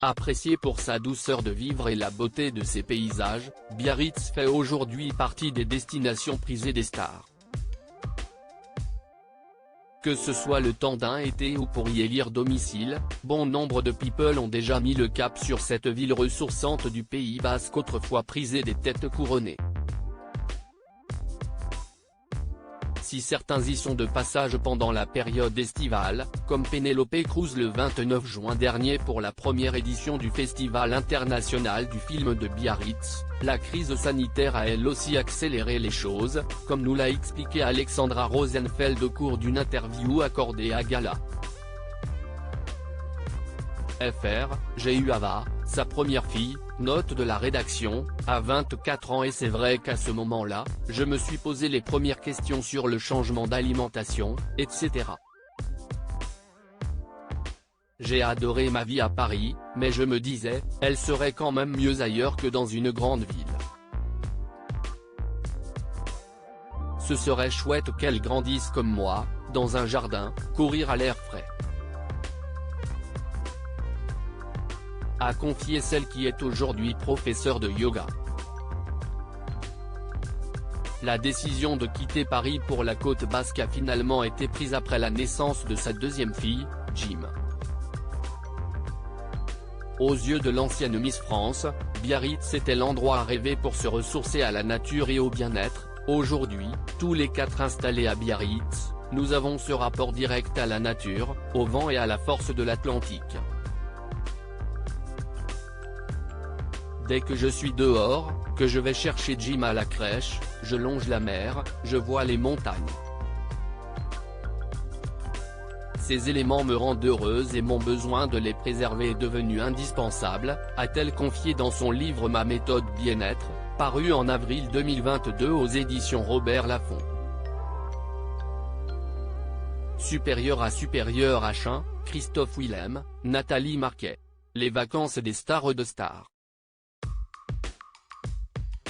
Apprécié pour sa douceur de vivre et la beauté de ses paysages, Biarritz fait aujourd'hui partie des destinations prisées des stars. Que ce soit le temps d'un été ou pour y élire domicile, bon nombre de people ont déjà mis le cap sur cette ville ressourçante du Pays Basque autrefois prisée des têtes couronnées. Si certains y sont de passage pendant la période estivale, comme Penélope Cruz le 29 juin dernier pour la première édition du Festival international du film de Biarritz, la crise sanitaire a elle aussi accéléré les choses, comme nous l'a expliqué Alexandra Rosenfeld au cours d'une interview accordée à Gala. J'ai eu Ava, sa première fille, note de la rédaction, à 24 ans et c'est vrai qu'à ce moment-là, je me suis posé les premières questions sur le changement d'alimentation, etc. J'ai adoré ma vie à Paris, mais je me disais, elle serait quand même mieux ailleurs que dans une grande ville. Ce serait chouette qu'elle grandisse comme moi, dans un jardin, courir à l'air frais. A confié celle qui est aujourd'hui professeure de yoga. La décision de quitter Paris pour la côte basque a finalement été prise après la naissance de sa deuxième fille, Jim. Aux yeux de l'ancienne Miss France, Biarritz était l'endroit à rêver pour se ressourcer à la nature et au bien-être. Aujourd'hui, tous les quatre installés à Biarritz, nous avons ce rapport direct à la nature, au vent et à la force de l'Atlantique. Dès que je suis dehors, que je vais chercher Jim à la crèche, je longe la mer, je vois les montagnes. Ces éléments me rendent heureuse et mon besoin de les préserver est devenu indispensable, a-t-elle confié dans son livre Ma méthode bien-être, paru en avril 2022 aux éditions Robert Laffont. Supérieur à Chin, Christophe Willem, Nathalie Marquet. Les vacances des stars de stars.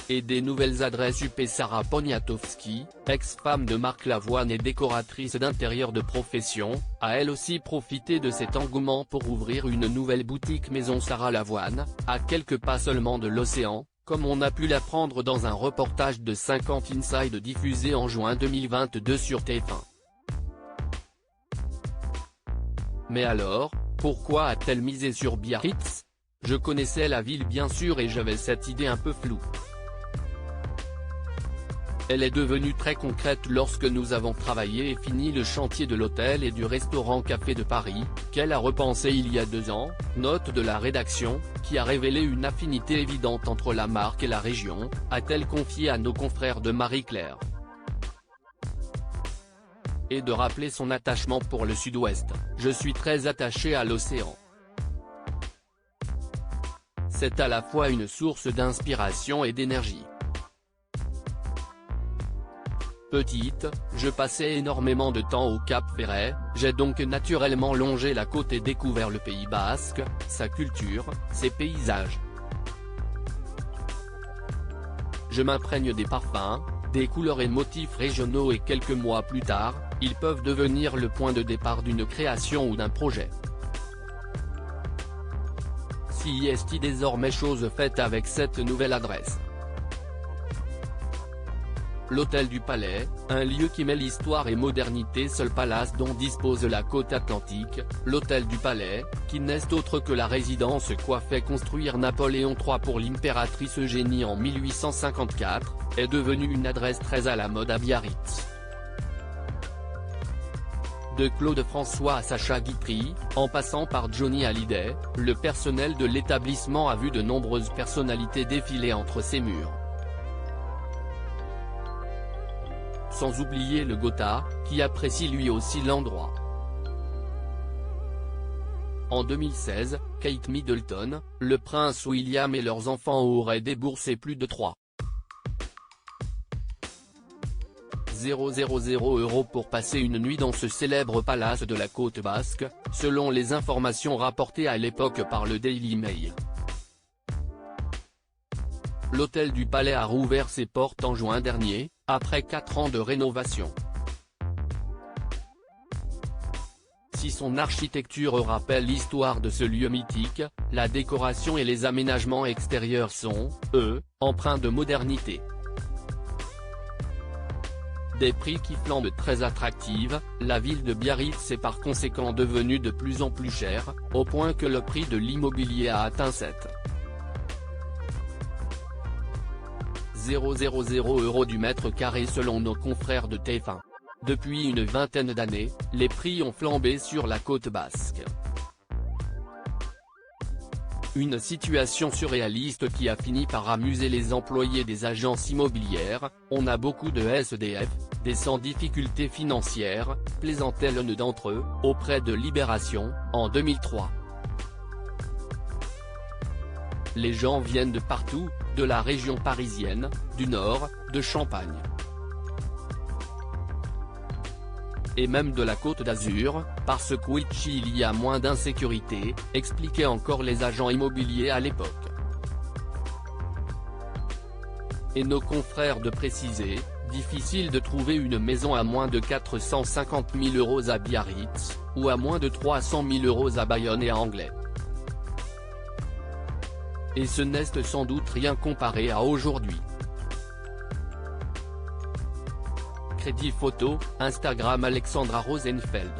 Et des nouvelles adresses UP. Sarah Poniatowski, ex-femme de Marc Lavoine et décoratrice d'intérieur de profession, a elle aussi profité de cet engouement pour ouvrir une nouvelle boutique maison Sarah Lavoine, à quelques pas seulement de l'océan, comme on a pu l'apprendre dans un reportage de 50 Inside diffusé en juin 2022 sur TF1. Mais alors, pourquoi a-t-elle misé sur Biarritz? Je connaissais la ville bien sûr et j'avais cette idée un peu floue. Elle est devenue très concrète lorsque nous avons travaillé et fini le chantier de l'hôtel et du restaurant Café de Paris, qu'elle a repensé il y a 2 ans, note de la rédaction, qui a révélé une affinité évidente entre la marque et la région, a-t-elle confié à nos confrères de Marie-Claire. Et de rappeler son attachement pour le Sud-Ouest, je suis très attaché à l'océan. C'est à la fois une source d'inspiration et d'énergie. Petite, je passais énormément de temps au Cap Ferret, j'ai donc naturellement longé la côte et découvert le Pays Basque, sa culture, ses paysages. Je m'imprègne des parfums, des couleurs et motifs régionaux et quelques mois plus tard, ils peuvent devenir le point de départ d'une création ou d'un projet. Si est désormais chose faite avec cette nouvelle adresse. L'Hôtel du Palais, un lieu qui mêle histoire et modernité, seul palace dont dispose la côte atlantique, l'Hôtel du Palais, qui n'est autre que la résidence qu'a fait construire Napoléon III pour l'impératrice Eugénie en 1854, est devenue une adresse très à la mode à Biarritz. De Claude François à Sacha Guitry, en passant par Johnny Hallyday, le personnel de l'établissement a vu de nombreuses personnalités défiler entre ses murs. Sans oublier le Gotha, qui apprécie lui aussi l'endroit. En 2016, Kate Middleton, le prince William et leurs enfants auraient déboursé plus de 3,000 € pour passer une nuit dans ce célèbre palace de la côte basque, selon les informations rapportées à l'époque par le Daily Mail. L'Hôtel du Palais a rouvert ses portes en juin dernier, après 4 ans de rénovation. si son architecture rappelle l'histoire de ce lieu mythique, la décoration et les aménagements extérieurs sont, eux, empreints de modernité. Des prix qui flambent très attractives, la ville de Biarritz est par conséquent devenue de plus en plus chère, au point que le prix de l'immobilier a atteint 7,000 € du mètre carré selon nos confrères de TF1. Depuis une vingtaine d'années, les prix ont flambé sur la côte basque. Une situation surréaliste qui a fini par amuser les employés des agences immobilières. On a beaucoup de SDF, des sans difficultés financières, plaisantait l'un d'entre eux, auprès de Libération, en 2003. Les gens viennent de partout, de la région parisienne, du Nord, de Champagne. Et même de la Côte d'Azur, parce qu'ici il y a moins d'insécurité, expliquaient encore les agents immobiliers à l'époque. Et nos confrères de préciser, difficile de trouver une maison à moins de 450 000 € à Biarritz, ou à moins de 300 000 € à Bayonne et à Anglet. Et ce n'est sans doute rien comparé à aujourd'hui. Crédit photo, Instagram Alexandra Rosenfeld.